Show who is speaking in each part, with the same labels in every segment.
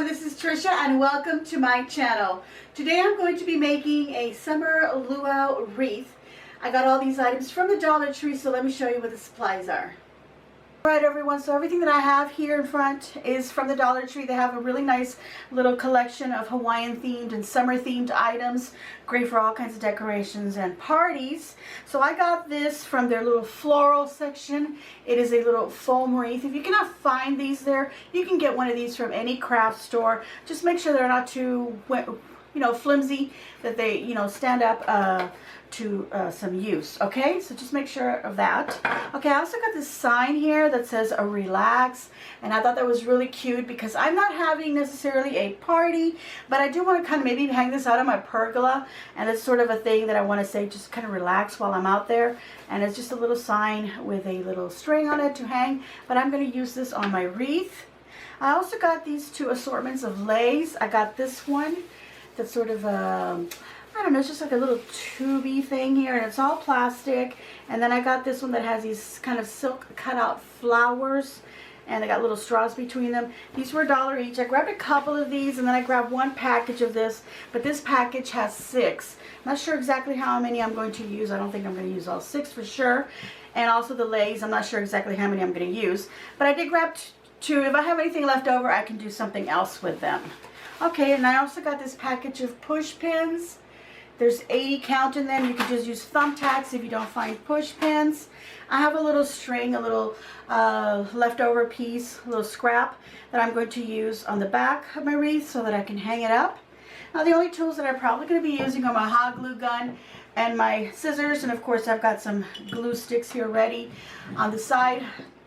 Speaker 1: everyone, this is Tricia and welcome to my channel. Today I'm going to be making a summer luau wreath. I got all these items from the Dollar Tree, so let me show you what the supplies are. Alright everyone, so everything that I have here in front is from the Dollar Tree. They have a really nice little collection of Hawaiian themed and summer themed items. Great for all kinds of decorations and parties. So I got this from their little floral section. It is a little foam wreath. If you cannot find these there, you can get one of these from any craft store. Just make sure they're not too flimsy, that they stand up to some use. Okay, so just make sure of that. Okay, I also got this sign here that says a relax, and I thought that was really cute because I'm not having necessarily a party, but I do want to kind of maybe hang this out on my pergola, and it's sort of a thing that I want to say just kind of relax while I'm out there. And it's just a little sign with a little string on it to hang, but I'm going to use this on my wreath. I also got these two assortments of leis. I got this one that's sort of I don't know, it's just like a little tubey thing here, and it's all plastic. And then I got this one that has these kind of silk cutout flowers, and they got little straws between them. These were $1 each. I grabbed a couple of these, and then I grabbed one package of this, but this package has 6. I'm not sure exactly how many I'm going to use. I don't think I'm going to use all 6 for sure. And also the leis, I'm not sure exactly how many I'm going to use, but I did grab 2. If I have anything left over, I can do something else with them. Okay, and I also got this package of push pins. There's 80 count in them. You can just use thumbtacks if you don't find push pins. I have a little string, a little leftover piece, a little scrap that I'm going to use on the back of my wreath so that I can hang it up. Now the only tools that I'm probably going to be using are my hot glue gun and my scissors, and of course I've got some glue sticks here ready on the side.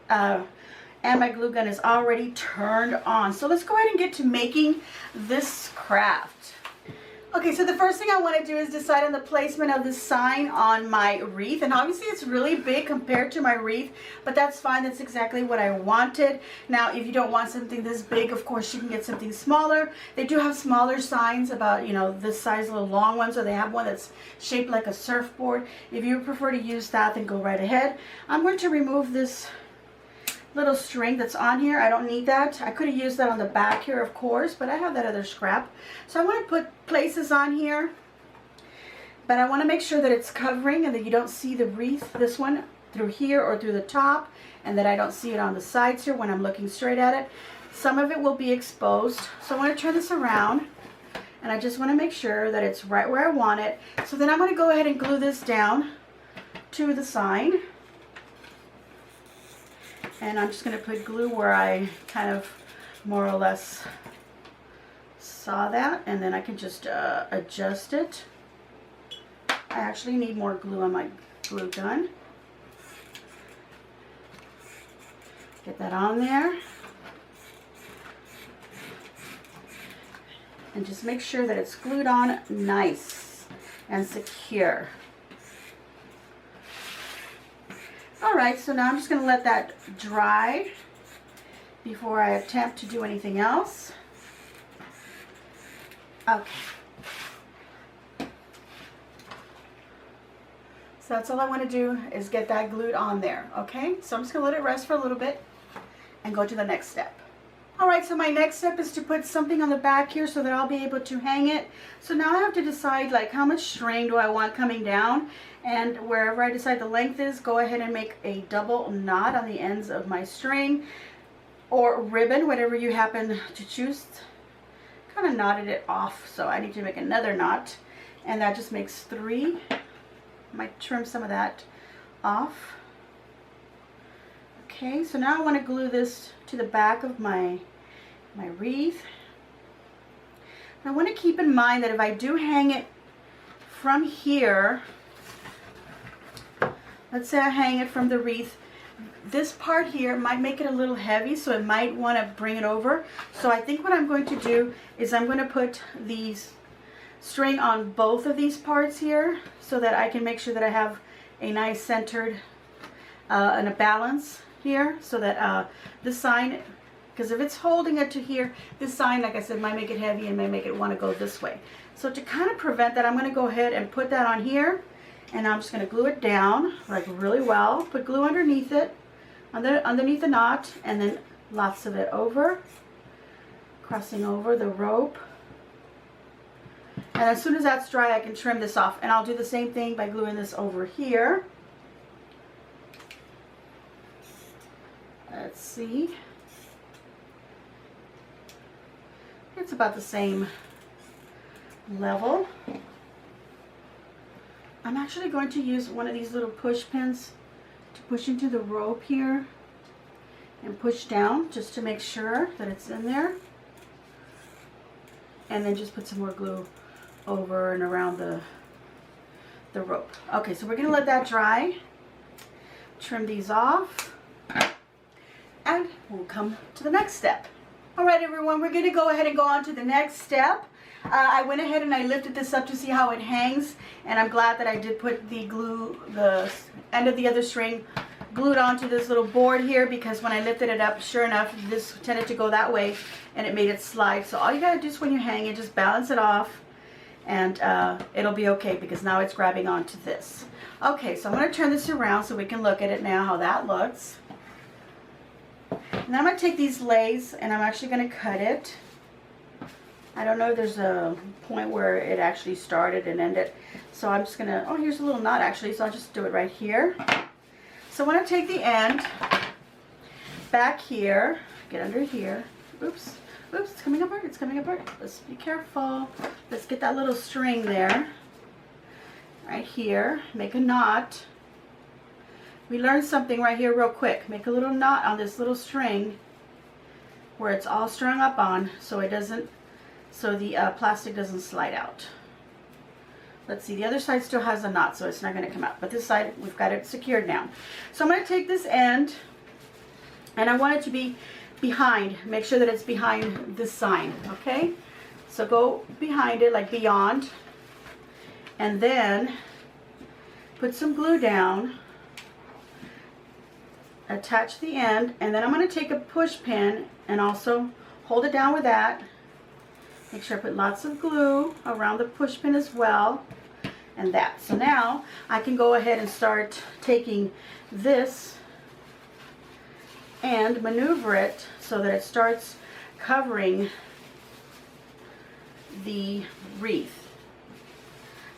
Speaker 1: And my glue gun is already turned on. So let's go ahead and get to making this craft. Okay, so the first thing I want to do is decide on the placement of the sign on my wreath. And obviously it's really big compared to my wreath, but that's fine. That's exactly what I wanted. Now, if you don't want something this big, of course you can get something smaller. They do have smaller signs, about, this size, little long ones, or they have one that's shaped like a surfboard. If you prefer to use that, then go right ahead. I'm going to remove this little string that's on here. I don't need that. I could have used that on the back here, of course, but I have that other scrap. So I want to put places on here, but I want to make sure that it's covering and that you don't see the wreath, this one, through here or through the top, and that I don't see it on the sides here when I'm looking straight at it. Some of it will be exposed, so I want to turn this around, and I just want to make sure that it's right where I want it. So then I'm going to go ahead and glue this down to the sign. And I'm just going to put glue where I kind of more or less saw that, and then I can just adjust it. I actually need more glue on my glue gun. Get that on there. And just make sure that it's glued on nice and secure. Alright, so now I'm just going to let that dry before I attempt to do anything else. Okay. So that's all I want to do is get that glued on there. Okay, so I'm just going to let it rest for a little bit and go to the next step. Alright, so my next step is to put something on the back here so that I'll be able to hang it. So now I have to decide like how much string do I want coming down, and wherever I decide the length is, go ahead and make a double knot on the ends of my string or ribbon, whatever you happen to choose. Kind of knotted it off, so I need to make another knot, and that just makes 3. I might trim some of that off. Okay, so now I want to glue this to the back of my wreath. I want to keep in mind that if I do hang it from here, let's say I hang it from the wreath, this part here might make it a little heavy, so it might want to bring it over. So I think what I'm going to do is I'm going to put these string on both of these parts here so that I can make sure that I have a nice centered and a balance here, so that this sign, because if it's holding it to here, this sign, like I said, might make it heavy and may make it want to go this way. So to kind of prevent that, I'm going to go ahead and put that on here, and I'm just going to glue it down like really well. Put glue underneath it, underneath the knot, and then lots of it over. crossing over the rope. And as soon as that's dry, I can trim this off. And I'll do the same thing by gluing this over here. Let's see. It's about the same level. I'm actually going to use one of these little push pins to push into the rope here and push down just to make sure that it's in there. And then just put some more glue over and around the rope. Okay, so we're going to let that dry. Trim these off. And we'll come to the next step. All right, everyone, we're going to go ahead and go on to the next step. I went ahead and I lifted this up to see how it hangs, and I'm glad that I did put the glue, the end of the other string glued onto this little board here, because when I lifted it up, sure enough, this tended to go that way and it made it slide. So all you gotta do is when you hang it, just balance it off, and it'll be okay, because now it's grabbing onto this. Okay, so I'm going to turn this around so we can look at it now, how that looks. And then I'm going to take these lays and I'm actually going to cut it. I don't know if there's a point where it actually started and ended. So I'm just going to, oh, here's a little knot actually, so I'll just do it right here. So I want to take the end back here, get under here. Oops, oops, it's coming apart, it's coming apart. Let's be careful. Let's get that little string there. Right here, make a knot. We learned something right here real quick. Make a little knot on this little string where it's all strung up on, so it doesn't, so the plastic doesn't slide out. Let's see, the other side still has a knot, so it's not going to come out. But this side, we've got it secured now. So I'm going to take this end, and I want it to be behind. Make sure that it's behind this sign, okay? So go behind it, like beyond. And then put some glue down. Attach the end, and then I'm going to take a push pin and also hold it down with that. Make sure I put lots of glue around the push pin as well, and that. So now I can go ahead and start taking this and maneuver it so that it starts covering the wreath.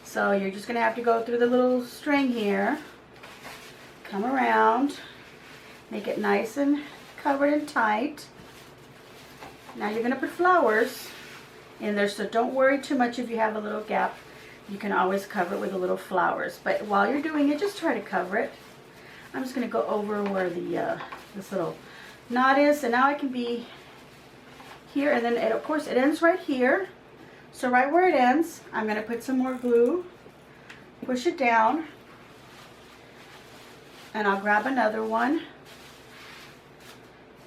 Speaker 1: So you're just going to have to go through the little string here, come around, make it nice and covered and tight. Now you're going to put flowers in there, so don't worry too much if you have a little gap. You can always cover it with the little flowers. But while you're doing it, just try to cover it. I'm just going to go over where the this little knot is, and now I can be here, and then of course it ends right here. So right where it ends, I'm going to put some more glue, push it down, and I'll grab another one.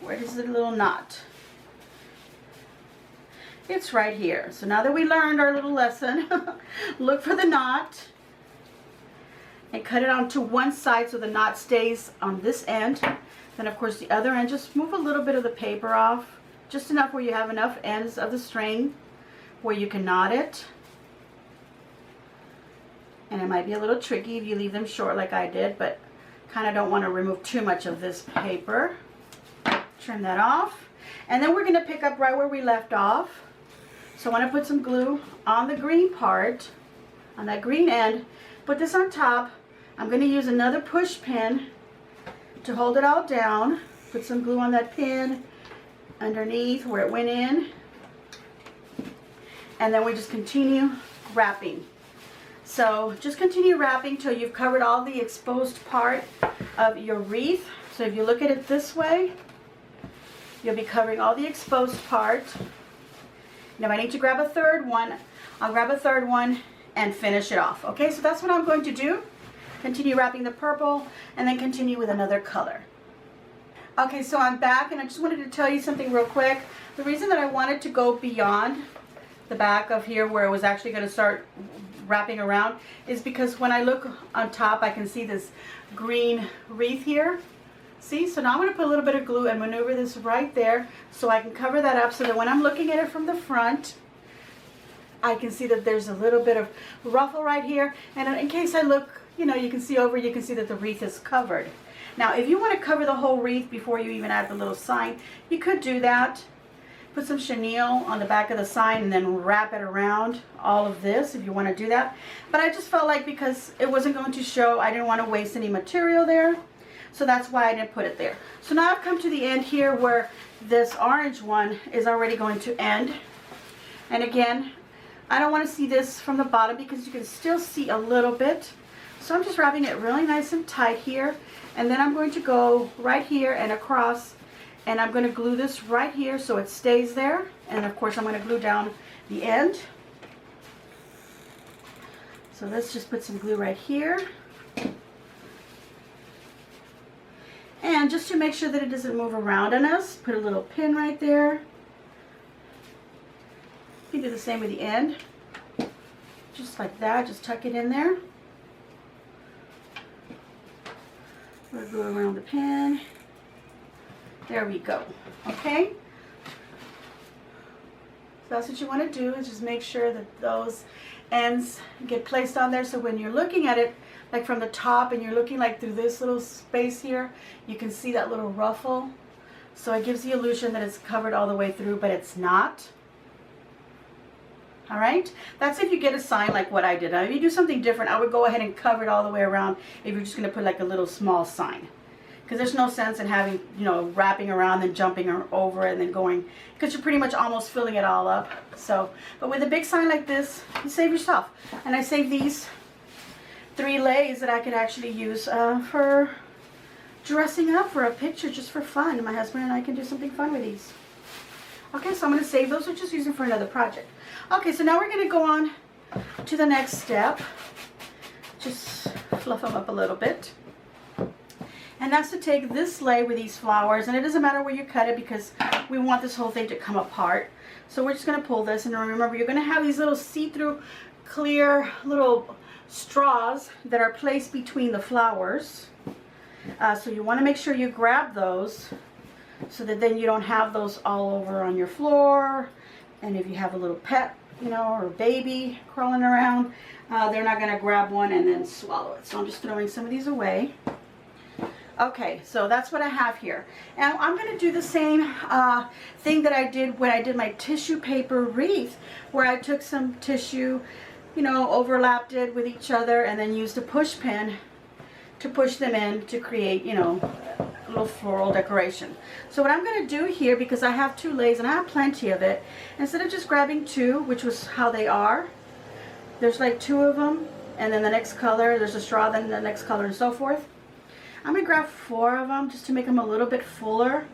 Speaker 1: Where is the little knot? It's right here. So now that we learned our little lesson, look for the knot and cut it onto one side so the knot stays on this end. Then of course the other end, just move a little bit of the paper off, just enough where you have enough ends of the string where you can knot it. And it might be a little tricky if you leave them short like I did, but kind of don't want to remove too much of this paper. Trim that off, and then we're going to pick up right where we left off. So I want to put some glue on the green part, on that green end, put this on top. I'm going to use another push pin to hold it all down, put some glue on that pin underneath where it went in, and then we just continue wrapping. So just continue wrapping till you've covered all the exposed part of your wreath. So if you look at it this way, you'll be covering all the exposed part. Now if I need to grab a third one, I'll grab a third one and finish it off. Okay, so that's what I'm going to do. Continue wrapping the purple and then continue with another color. Okay, so I'm back, and I just wanted to tell you something real quick. The reason that I wanted to go beyond the back of here where it was actually going to start wrapping around is because when I look on top, I can see this green wreath here. See, so now I'm going to put a little bit of glue and maneuver this right there so I can cover that up so that when I'm looking at it from the front, I can see that there's a little bit of ruffle right here. And in case I look, you know, you can see over, you can see that the wreath is covered. Now, if you want to cover the whole wreath before you even add the little sign, you could do that. put some chenille on the back of the sign and then wrap it around all of this if you want to do that. But I just felt like because it wasn't going to show, I didn't want to waste any material there. So that's why I didn't put it there. So now I've come to the end here where this orange one is already going to end. And again, I don't want to see this from the bottom because you can still see a little bit. So I'm just wrapping it really nice and tight here. And then I'm going to go right here and across, and I'm going to glue this right here so it stays there. And of course I'm going to glue down the end. So let's just put some glue right here. And just to make sure that it doesn't move around on us, put a little pin right there. You do the same with the end. Just like that, just tuck it in there. We'll go around the pin. There we go. Okay? So that's what you want to do, is just make sure that those ends get placed on there, so when you're looking at it like from the top and you're looking like through this little space here, you can see that little ruffle. So it gives the illusion that it's covered all the way through, but it's not. Alright? That's if you get a sign like what I did. Now if you do something different, I would go ahead and cover it all the way around if you're just going to put like a little small sign. Because there's no sense in having, you know, wrapping around and jumping over and then going, because you're pretty much almost filling it all up. So, but with a big sign like this, you save yourself. And I save these 3 lays that I could actually use for dressing up for a picture, just for fun. My husband and I can do something fun with these. Okay, so I'm going to save those or just use them for another project. Okay, so now we're going to go on to the next step. Just fluff them up a little bit. And that's to take this lay with these flowers, and it doesn't matter where you cut it because we want this whole thing to come apart. So we're just going to pull this, and remember you're going to have these little see-through clear little straws that are placed between the flowers. So you want to make sure you grab those so that then you don't have those all over on your floor. And if you have a little pet, you know, or baby crawling around, they're not going to grab one and then swallow it. So I'm just throwing some of these away. Okay, so that's what I have here. And I'm going to do the same thing that I did when I did my tissue paper wreath, where I took some tissue, you know, overlapped it with each other and then used a push pin to push them in to create, you know, a little floral decoration. So what I'm going to do here, because I have 2 lays and I have plenty of it, instead of just grabbing 2, which was how they are, there's like 2 of them, and then the next color, there's a straw, then the next color, and so forth. I'm going to grab 4 of them just to make them a little bit fuller.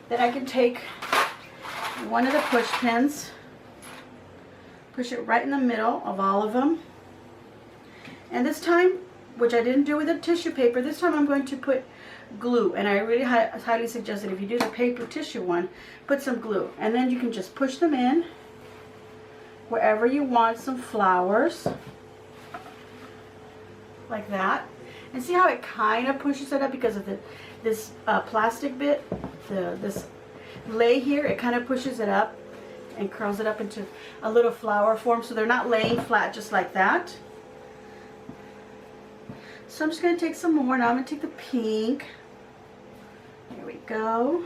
Speaker 1: Then I can take one of the push pins, push it right in the middle of all of them. And this time, which I didn't do with the tissue paper, this time I'm going to put glue. And I really highly suggest that if you do the paper tissue one, put some glue. And then you can just push them in wherever you want some flowers, like that. And see how it kind of pushes it up because of this plastic bit, this lay here, it kind of pushes it up and curls it up into a little flower form, so they're not laying flat just like that. So I'm just going to take some more. Now I'm going to take the pink. There we go.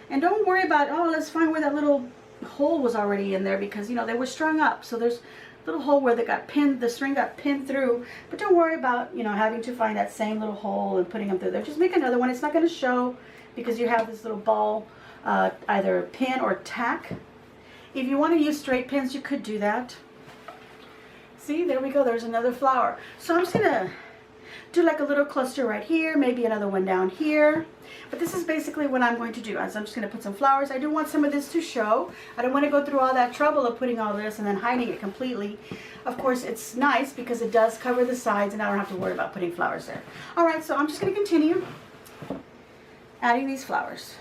Speaker 1: And don't worry about, oh, let's find where that little hole was already in there, because, you know, they were strung up. So there's little hole where they got pinned, the string got pinned through, but don't worry about, you know, having to find that same little hole and putting them through there. Just make another one. It's not going to show because you have this little ball, either pin or tack. If you want to use straight pins, you could do that. See, there we go, there's another flower. So I'm just going to do like a little cluster right here, maybe another one down here. But this is basically what I'm going to do. So I'm just going to put some flowers. I do want some of this to show. I don't want to go through all that trouble of putting all this and then hiding it completely. Of course, it's nice because it does cover the sides and I don't have to worry about putting flowers there. Alright, so I'm just going to continue adding these flowers.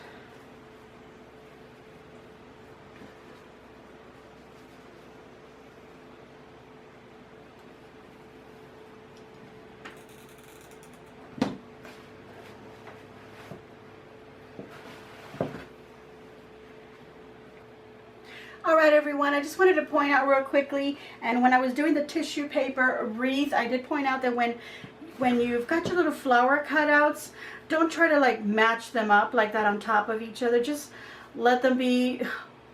Speaker 1: Alright everyone, I just wanted to point out real quickly, and when I was doing the tissue paper wreath, I did point out that when you've got your little flower cutouts, don't try to like match them up like that on top of each other. Just let them be,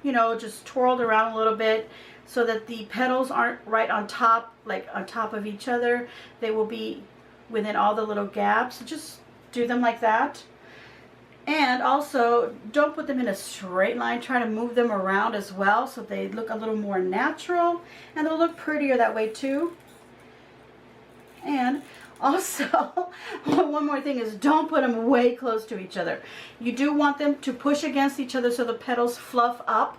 Speaker 1: you know, just twirled around a little bit so that the petals aren't right on top, like on top of each other. They will be within all the little gaps. So just do them like that. And also, don't put them in a straight line. Try to move them around as well so they look a little more natural, and they'll look prettier that way too. And also, one more thing is, don't put them way close to each other. You do want them to push against each other so the petals fluff up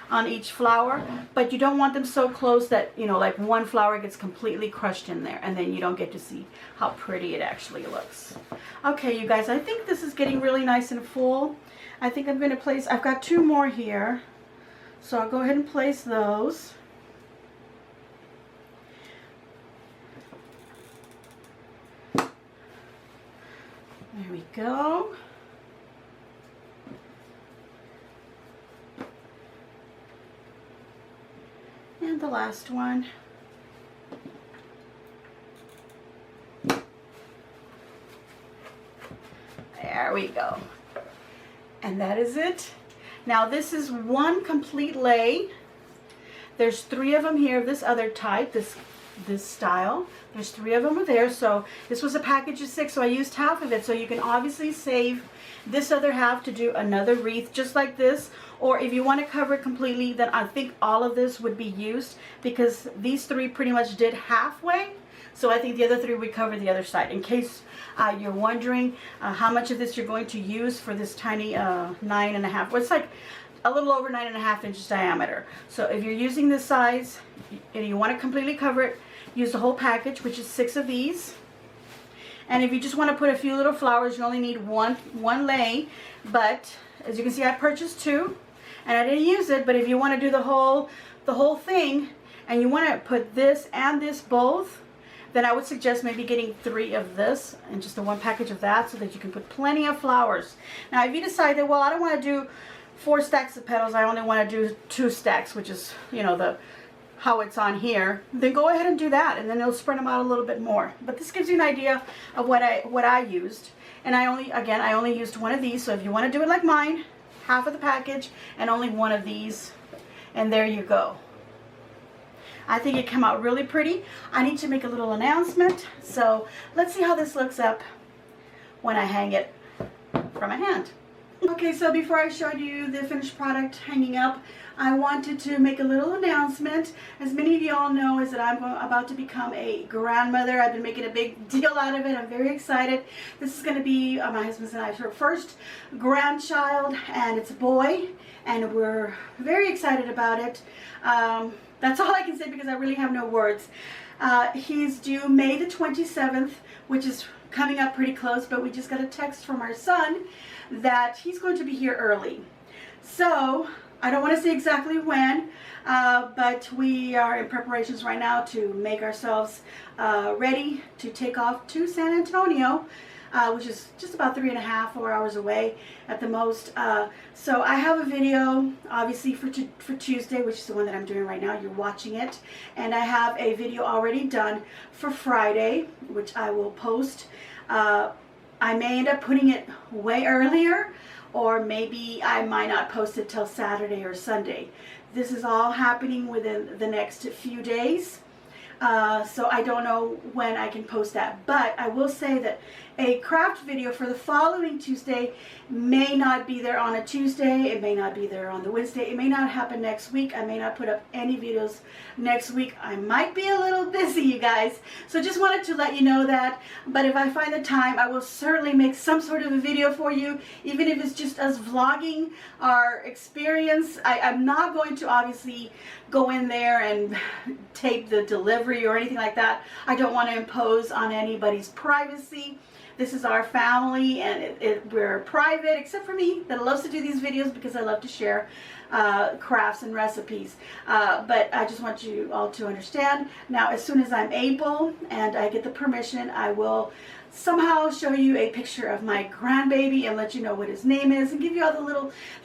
Speaker 1: on each flower, but you don't want them so close that, you know, like one flower gets completely crushed in there, and then you don't get to see how pretty it actually looks. Okay, you guys, I think this is getting really nice and full. I think I'm going to place, I've got 2 more here, so I'll go ahead and place those. There we go. And the last one. There we go. And that is it. Now this is one complete lei. There's 3 of them here of this other type, this style. There's 3 of them there. So this was a package of 6, so I used half of it. So you can obviously save this other half to do another wreath just like this. Or if you want to cover it completely, then I think all of this would be used, because these 3 pretty much did halfway. So I think the other 3 would cover the other side. In case you're wondering how much of this you're going to use for this tiny 9.5, well, it's like a little over 9.5 inches diameter. So if you're using this size and you want to completely cover it, use the whole package, which is 6 of these. And if you just want to put a few little flowers, you only need one lei. But as you can see, I purchased 2, and I didn't use it. But if you want to do the whole thing, and you want to put this and this both, then I would suggest maybe getting 3 of this and just the 1 package of that, so that you can put plenty of flowers. Now, if you decide that, well, I don't want to do 4 stacks of petals, I only want to do 2 stacks, which is, you know, how it's on here, then go ahead and do that, and then it'll spread them out a little bit more. But this gives you an idea of what I used. And I only used 1 of these. So if you want to do it like mine, half of the package and only 1 of these, and there you go. I think it came out really pretty. I need to make a little announcement, so let's see how this looks up when I hang it from my hand. Okay, so before I showed you the finished product hanging up, I wanted to make a little announcement. As many of you all know, is that I'm about to become a grandmother. I've been making a big deal out of it. I'm very excited. This is going to be my husband's and I's first grandchild, and it's a boy, and we're very excited about it. That's all I can say, because I really have no words. He's due May the 27th, which is coming up pretty close, but we just got a text from our son that he's going to be here early. So I don't want to say exactly when, but we are in preparations right now to make ourselves ready to take off to San Antonio, which is just about 3.5 to 4 hours away at the most. So I have a video, obviously, for Tuesday, which is the one that I'm doing right now. You're watching it. And I have a video already done for Friday, which I will post. I may end up putting it way earlier, or maybe I might not post it till Saturday or Sunday. This is all happening within the next few days. So I don't know when I can post that, but I will say that a craft video for the following Tuesday may not be there on a Tuesday. It may not be there on the Wednesday. It may not happen next week. I may not put up any videos next week. I might be a little busy, you guys. So just wanted to let you know that. But if I find the time, I will certainly make some sort of a video for you, even if it's just us vlogging our experience. I'm not going to obviously go in there and tape the delivery or anything like that. I don't want to impose on anybody's privacy. This is our family, and we're private, except for me, that loves to do these videos because I love to share crafts and recipes. But I just want you all to understand. Now, as soon as I'm able and I get the permission, I will somehow show you a picture of my grandbaby and let you know what his name is and give you all the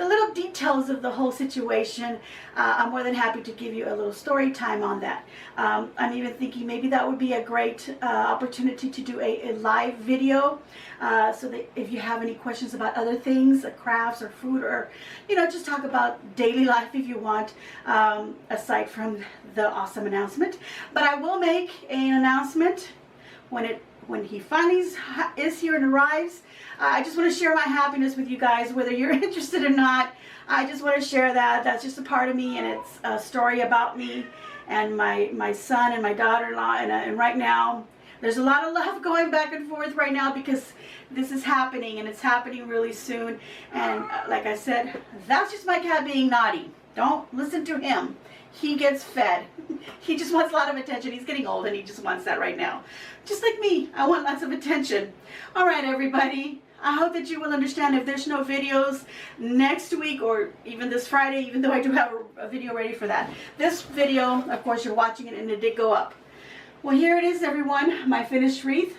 Speaker 1: little details of the whole situation. I'm more than happy to give you a little story time on that. I'm even thinking maybe that would be a great opportunity to do a live video, so that if you have any questions about other things, crafts or food, or just talk about daily life if you want, aside from the awesome announcement. But I will make an announcement when he finally is here and arrives. I just want to share my happiness with you guys, whether you're interested or not. I just want to share that. That's just a part of me, and it's a story about me and my son and my daughter-in-law. And right now, there's a lot of love going back and forth right now because this is happening, and it's happening really soon. And like I said, that's just my cat being naughty. Don't listen to him. He gets fed. He just wants a lot of attention. He's getting old and he just wants that right now. Just like me, I want lots of attention. All right, everybody. I hope that you will understand if there's no videos next week or even this Friday, even though I do have a video ready for that. This video, of course, you're watching it and it did go up. Well, here it is, everyone. My finished wreath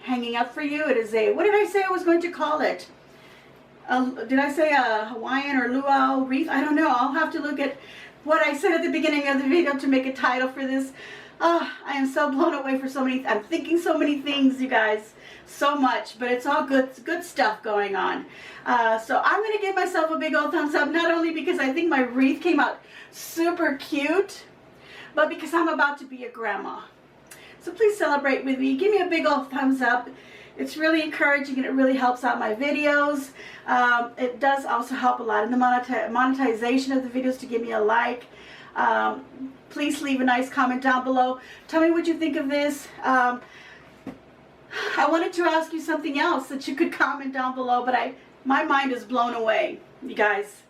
Speaker 1: hanging up for you. It is a, what did I say I was going to call it? Did I say a Hawaiian or luau wreath? I don't know. I'll have to look at what I said at the beginning of the video to make a title for this. I am so blown away for so many, I'm thinking so many things, you guys, so much, but it's all good stuff going on. So I'm going to give myself a big old thumbs up, not only because I think my wreath came out super cute, but because I'm about to be a grandma. So please celebrate with me. Give me a big old thumbs up. It's really encouraging and it really helps out my videos. It does also help a lot in the monetization of the videos to give me a like. Please leave a nice comment down below. Tell me what you think of this. I wanted to ask you something else that you could comment down below, but my mind is blown away, you guys.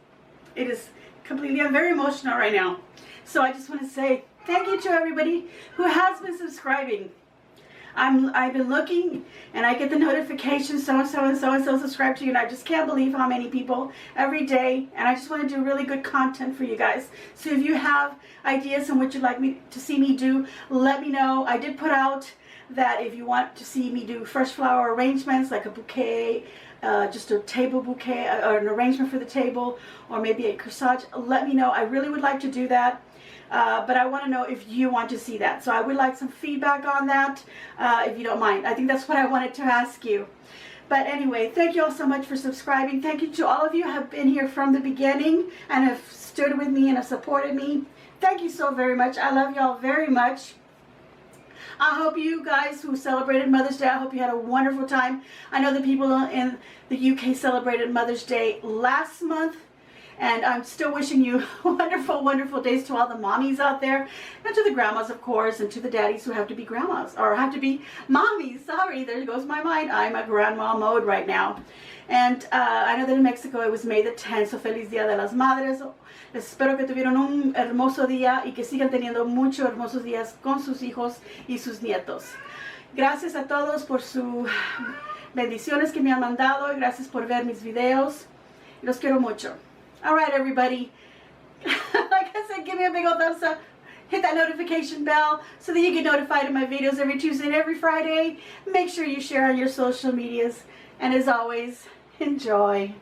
Speaker 1: It is completely, I'm very emotional right now. So I just want to say thank you to everybody who has been subscribing. I've been looking and I get the notifications, so-and-so and so-and-so subscribe to you, and I just can't believe how many people every day, and I just want to do really good content for you guys. So if you have ideas on what you'd like me to see me do, let me know. I did put out that if you want to see me do fresh flower arrangements, like a bouquet, just a table bouquet, or an arrangement for the table, or maybe a corsage, let me know. I really would like to do that. But I want to know if you want to see that. So I would like some feedback on that, if you don't mind. I think that's what I wanted to ask you. But anyway, thank you all so much for subscribing. Thank you to all of you who have been here from the beginning and have stood with me and have supported me. Thank you so very much. I love y'all very much. I hope you guys who celebrated Mother's Day, I hope you had a wonderful time. I know the people in the UK celebrated Mother's Day last month. And I'm still wishing you wonderful, wonderful days to all the mommies out there, and to the grandmas, of course, and to the daddies who have to be grandmas, or have to be mommies. Sorry, there goes my mind. I'm a grandma mode right now. And I know that in Mexico it was May the 10th, so Feliz Dia de las Madres. Espero que tuvieron un hermoso día y que sigan teniendo muchos hermosos días con sus hijos y sus nietos. Gracias a todos por sus bendiciones que me han mandado, y gracias por ver mis videos. Los quiero mucho. All right, everybody. Like I said, give me a big old thumbs up. Hit that notification bell so that you get notified of my videos every Tuesday and every Friday. Make sure you share on your social medias. And as always, enjoy.